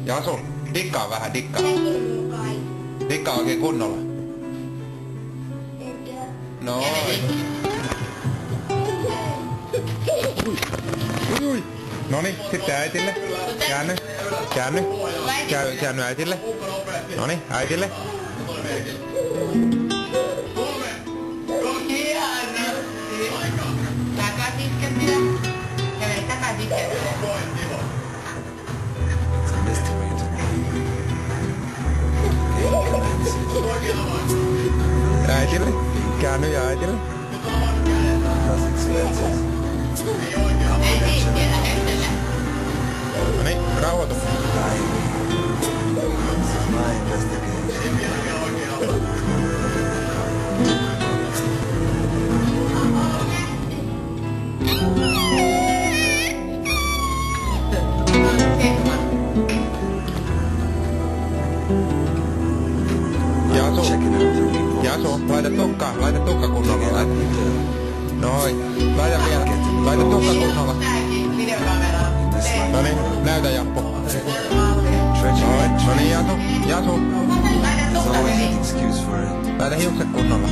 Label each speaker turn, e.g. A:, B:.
A: Jasu, dikkaa vähän, dikkaa. Dikkaa oikein kunnolla. Noin. Ui. Noniin, sitten äitille. Käänny. Käänny. Käänny äitille. Noniin, äitille. Äitille. Käänny ja äitille. No niin, rauhoitu. Jasu, laita tukka kunnolla, laita. Noin, laita vielä, laita tukka kunnolla. Noniin, näytä Jappo. Noin, noniin Jasu, Jasu. Laita hiukset kunnolla.